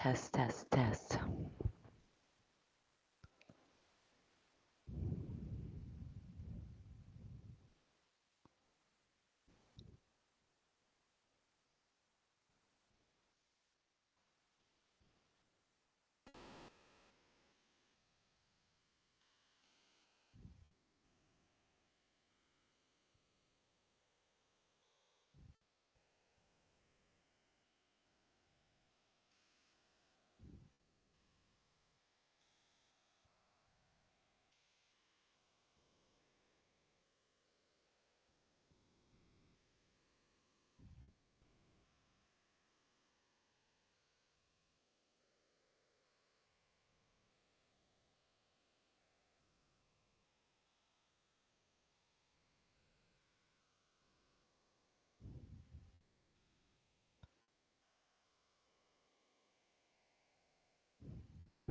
Test, test, test.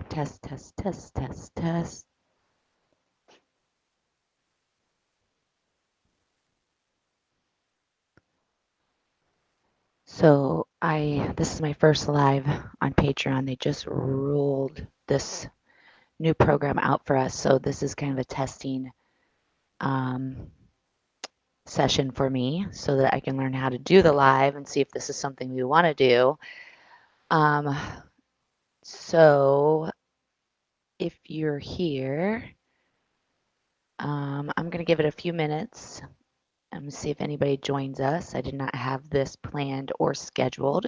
Test, test, test, test, test. So this is my first live on Patreon. They just rolled this new program out for us. So this is kind of a testing um, session for me so that I can learn how to do the live and see if this is something we want to do. Um, so if you're here, I'm going to give it a few minutes. I'm going to see if anybody joins us. I did not have this planned or scheduled,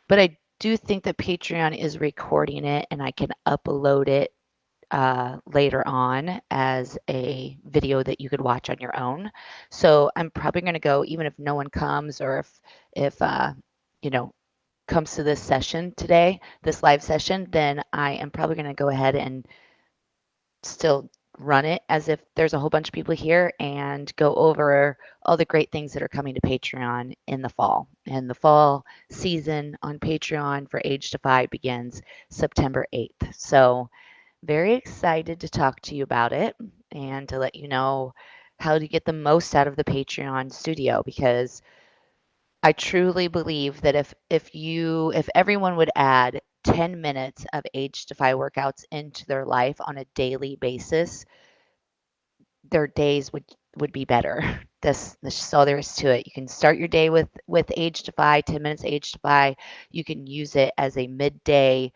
but I do think that Patreon is recording it and I can upload it later on as a video that you could watch on your own. So I'm probably going to go, even if no one comes or if you know, comes to this session today, this live session, then I am probably going to go ahead and still run it as if there's a whole bunch of people here and go over all the great things that are coming to Patreon in the fall. And the fall season on Patreon for AgeDEFY begins September 8th. So very excited to talk to you about it and to let you know how to get the most out of the Patreon studio, because I truly believe that if everyone would add 10 minutes of AgeDEFY workouts into their life on a daily basis, their days would be better. That's just all there is to it. You can start your day with AgeDEFY, 10 minutes AgeDEFY. You can use it as a midday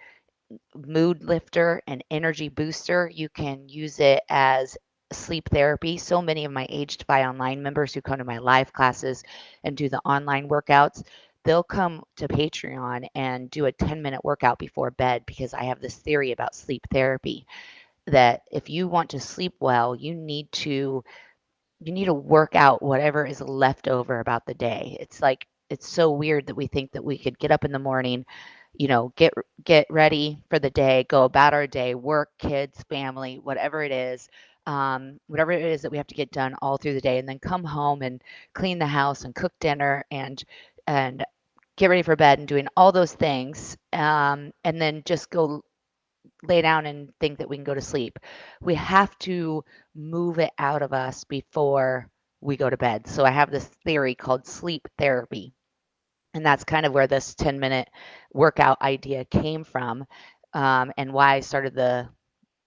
mood lifter and energy booster. You can use it as sleep therapy. So many of my AgeDEFY online members who come to my live classes and do the online workouts, they'll come to Patreon and do a 10-minute workout before bed, because I have this theory about sleep therapy that if you want to sleep well, you need to work out whatever is left over about the day. It's like, it's so weird that we think that we could get up in the morning, get ready for the day, go about our day, work, kids, family, whatever it is that we have to get done all through the day, and then come home and clean the house and cook dinner and get ready for bed and doing all those things, and then just go lay down and think that we can go to sleep. We have to move it out of us before we go to bed. So I have this theory called sleep therapy. And that's kind of where this 10-minute workout idea came from, and why I started the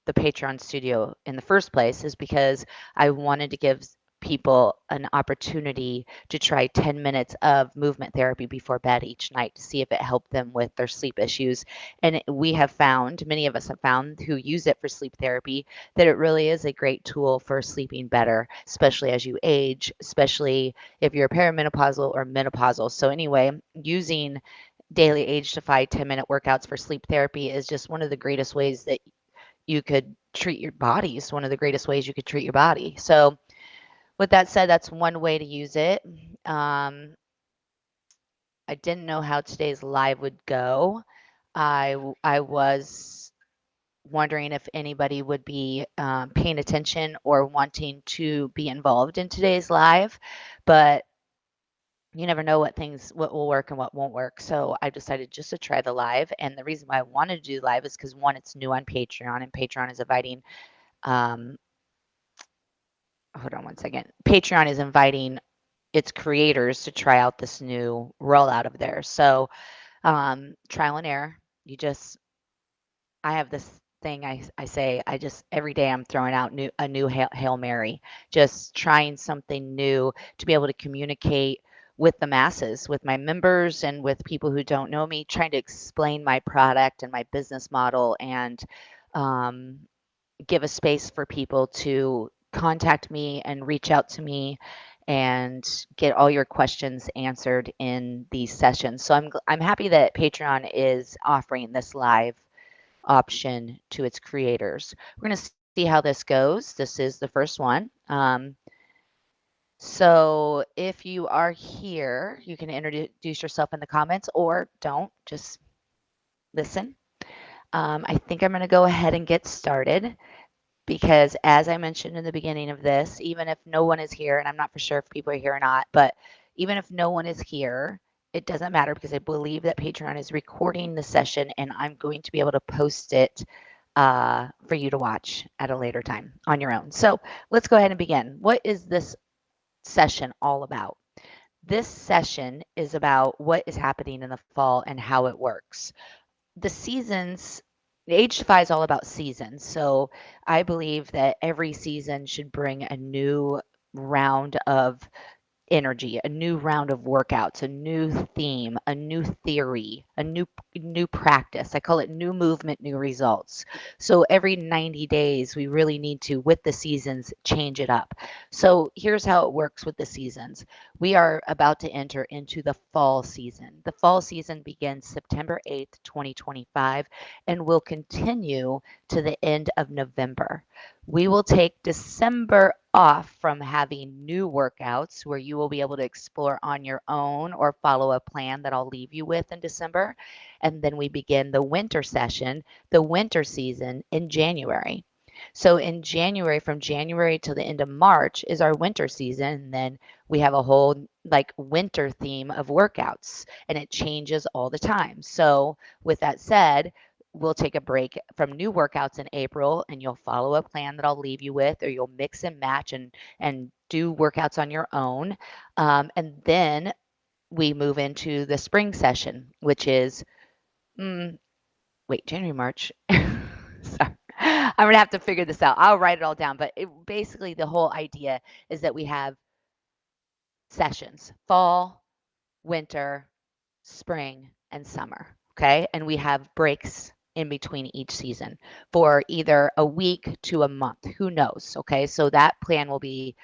Patreon studio in the first place, is because I wanted to give people an opportunity to try 10 minutes of movement therapy before bed each night to see if it helped them with their sleep issues. And we have found, many of us have found who use it for sleep therapy, that it really is a great tool for sleeping better, especially as you age, especially if you're perimenopausal or menopausal. So anyway, using daily AgeDEFY 10-minute workouts for sleep therapy is just one of the greatest ways that you could treat your body. It's one of the greatest ways you could treat your body. So with that said, that's one way to use it. I didn't know how today's live would go. I was wondering if anybody would be paying attention or wanting to be involved in today's live, but you never know what will work and what won't work. So I decided just to try the live. And the reason why I wanted to do live is because, one, it's new on Patreon, and Patreon is inviting hold on one second. Patreon is inviting its creators to try out this new rollout of theirs. So trial and error. I have this thing I say, every day I'm throwing out a new Hail Mary, just trying something new to be able to communicate with the masses, with my members and with people who don't know me, trying to explain my product and my business model and um, give a space for people to contact me and reach out to me and get all your questions answered in these sessions. So I'm happy that Patreon is offering this live option to its creators. We're going to see how this goes. This is the first one. So if you are here, you can introduce yourself in the comments or don't, just listen. I think I'm going to go ahead and get started because as I mentioned in the beginning of this, even if no one is here, and I'm not for sure if people are here or not, but even if no one is here, it doesn't matter because I believe that Patreon is recording the session and I'm going to be able to post it for you to watch at a later time on your own. So let's go ahead and begin. What is this session all about? This session is about what is happening in the fall and how it works. The seasons, AgeDEFY is all about seasons. So I believe that every season should bring a new round of energy, a new round of workouts, a new theme, a new theory, a new practice. I call it new movement, new results. So every 90 days, we really need to, with the seasons, change it up. So here's how it works with the seasons. We are about to enter into the fall season. The fall season begins September 8th, 2025, and will continue to the end of November. We will take December off from having new workouts where you will be able to explore on your own or follow a plan that I'll leave you with in December. And then we begin the winter session, the winter season in January. So in January, from January till the end of March is our winter season. And then we have a whole like winter theme of workouts and it changes all the time. So with that said, we'll take a break from new workouts in April and you'll follow a plan that I'll leave you with, or you'll mix and match and do workouts on your own. And then we move into the spring session, which is, January, March. Sorry. I'm going to have to figure this out. I'll write it all down. But basically, the whole idea is that we have sessions, fall, winter, spring, and summer. Okay. And we have breaks in between each season for either a week to a month. Who knows? Okay. So that plan will be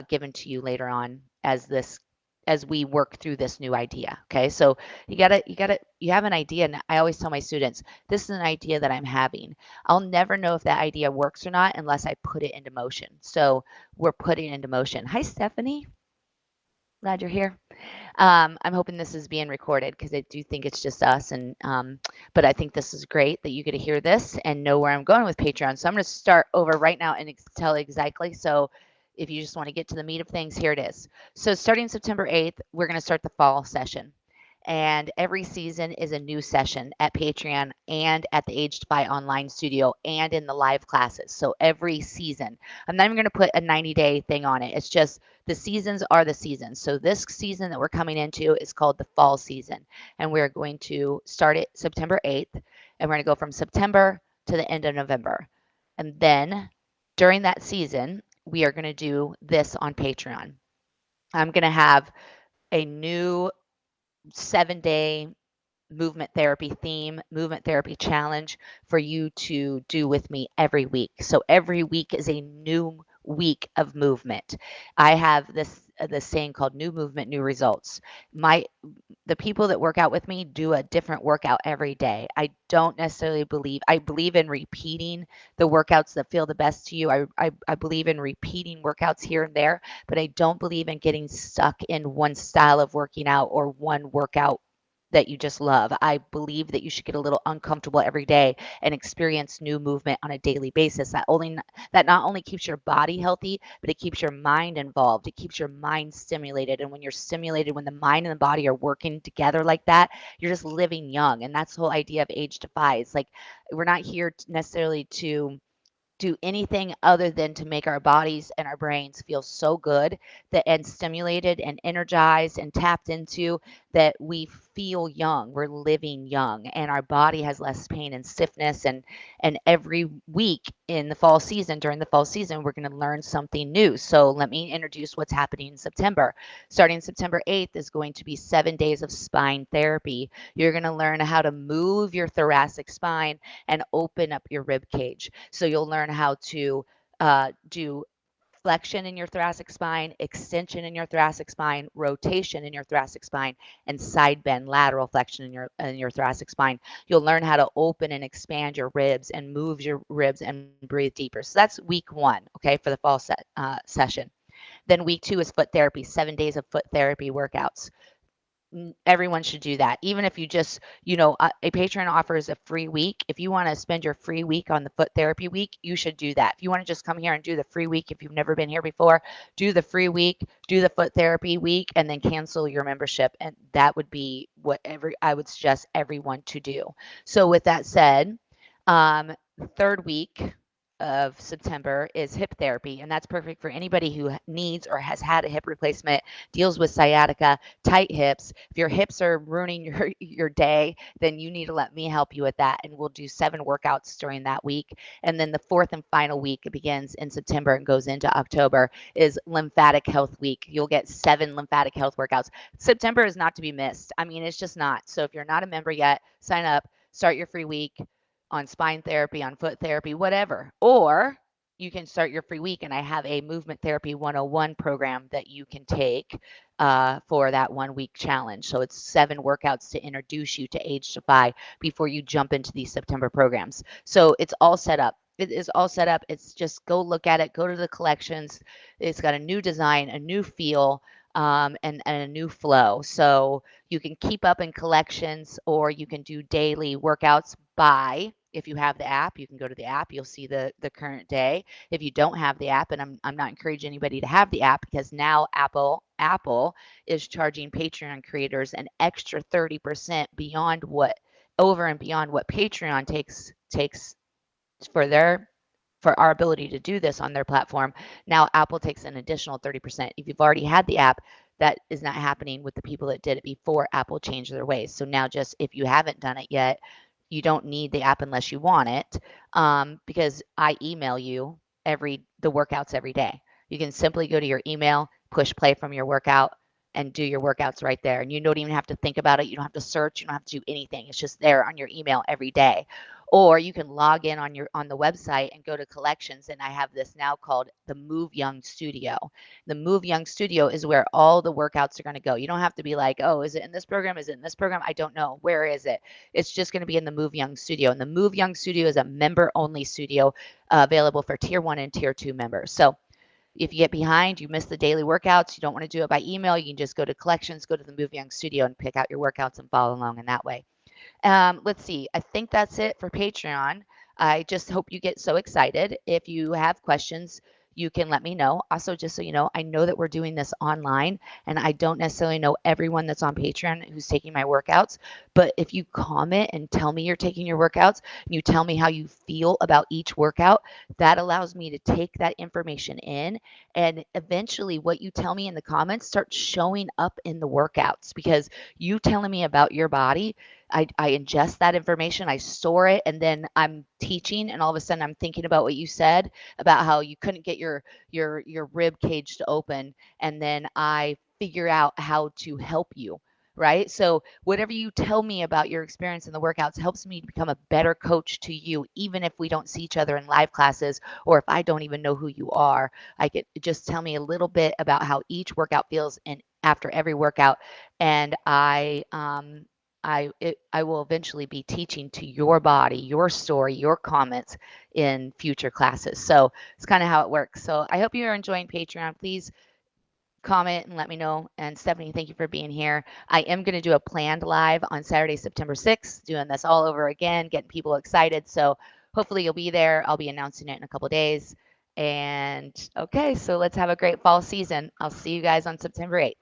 given to you later on as we work through this new idea. Okay. So you have an idea. And I always tell my students, this is an idea that I'm having. I'll never know if that idea works or not unless I put it into motion. So we're putting it into motion. Hi, Stephanie. Glad you're here. I'm hoping this is being recorded because I do think it's just us. But I think this is great that you get to hear this and know where I'm going with Patreon. So I'm going to start over right now and tell exactly. So if you just want to get to the meat of things, here it is. So starting September 8th, we're going to start the fall session. And every season is a new session at Patreon and at the AgeDEFY online studio and in the live classes. So every season, I'm not even going to put a 90-day thing on it. It's just the seasons are the seasons. So this season that we're coming into is called the fall season. And we're going to start it September 8th. And we're going to go from September to the end of November. And then during that season, we are going to do this on Patreon. I'm going to have a new 7-day movement therapy theme, movement therapy challenge for you to do with me every week. So every week is a new week of movement. I have this saying called new movement, new results. The people that work out with me do a different workout every day. I don't necessarily I believe in repeating the workouts that feel the best to you. I believe in repeating workouts here and there, but I don't believe in getting stuck in one style of working out or one workout that you just love. I believe that you should get a little uncomfortable every day and experience new movement on a daily basis. That not only keeps your body healthy, but it keeps your mind involved. It keeps your mind stimulated. And when you're stimulated, when the mind and the body are working together like that, you're just living young. And that's the whole idea of AgeDEFY. It's like we're not here necessarily to do anything other than to make our bodies and our brains feel so good that and stimulated and energized and tapped into that we feel young. We're living young and our body has less pain and stiffness, and every week in the fall season, during the fall season, we're going to learn something new. So let me introduce what's happening in September. Starting September 8th is going to be 7 days of spine therapy. You're going to learn how to move your thoracic spine and open up your rib cage. So you'll learn how to do flexion in your thoracic spine, extension in your thoracic spine, rotation in your thoracic spine, and side bend lateral flexion in your thoracic spine. You'll learn how to open and expand your ribs and move your ribs and breathe deeper. So that's week 1, okay, for the fall session. Then week 2 is foot therapy, 7 days of foot therapy workouts. Everyone should do that. Even if you just, a Patreon offers a free week. If you want to spend your free week on the foot therapy week, you should do that. If you want to just come here and do the free week, if you've never been here before, do the free week, do the foot therapy week, and then cancel your membership. And that would be what I would suggest everyone to do. So with that said, the third week of September is hip therapy, and that's perfect for anybody who needs or has had a hip replacement, deals with sciatica, tight hips. If your hips are ruining your day, then you need to let me help you with that, and we'll do 7 workouts during that week. And then the fourth and final week, it begins in September and goes into October, is lymphatic health week. You'll get 7 lymphatic health workouts. September is not to be missed. I mean, it's just not. So if you're not a member yet, sign up, start your free week on spine therapy, on foot therapy, whatever. Or you can start your free week, and I have a movement therapy 101 program that you can take for that 1 week challenge. So it's 7 workouts to introduce you to AgeDEFY before you jump into these September programs. So it's all set up. It is all set up. It's just go look at it, go to the collections. It's got a new design, a new feel, and a new flow. So you can keep up in collections, or you can do daily workouts by, if you have the app, you can go to the app, you'll see the current day. If you don't have the app, and I'm not encouraging anybody to have the app, because now Apple is charging Patreon creators an extra 30% beyond over and beyond what Patreon takes for our ability to do this on their platform. Now Apple takes an additional 30%. If you've already had the app, that is not happening with the people that did it before Apple changed their ways. So now, just if you haven't done it yet, you don't need the app unless you want it, because I email you the workouts every day. You can simply go to your email, push play from your workout, and do your workouts right there. And you don't even have to think about it. You don't have to search. You don't have to do anything. It's just there on your email every day. Or you can log in on the website and go to collections. And I have this now called the Move Young Studio. The Move Young Studio is where all the workouts are going to go. You don't have to be like, oh, is it in this program? Is it in this program? I don't know. Where is it? It's just going to be in the Move Young Studio. And the Move Young Studio is a member-only studio available for Tier 1 and Tier 2 members. So if you get behind, you miss the daily workouts, you don't want to do it by email, you can just go to collections, go to the Move Young Studio, and pick out your workouts and follow along in that way. Let's see. I think that's it for Patreon. I just hope you get so excited. If you have questions, you can let me know. Also, just so you know, I know that we're doing this online, and I don't necessarily know everyone that's on Patreon who's taking my workouts. But if you comment and tell me you're taking your workouts, and you tell me how you feel about each workout, that allows me to take that information in. And eventually, what you tell me in the comments starts showing up in the workouts, because you telling me about your body, I ingest that information, I store it, and then I'm teaching, and all of a sudden I'm thinking about what you said about how you couldn't get your rib cage to open, and then I figure out how to help you, right? So whatever you tell me about your experience in the workouts helps me to become a better coach to you, even if we don't see each other in live classes, or if I don't even know who you are. I could just tell me a little bit about how each workout feels and after every workout, and I will eventually be teaching to your body, your story, your comments in future classes. So it's kind of how it works. So I hope you're enjoying Patreon. Please comment and let me know. And Stephanie, thank you for being here. I am going to do a planned live on Saturday, September 6th, doing this all over again, getting people excited. So hopefully you'll be there. I'll be announcing it in a couple of days. And okay, so let's have a great fall season. I'll see you guys on September 8th.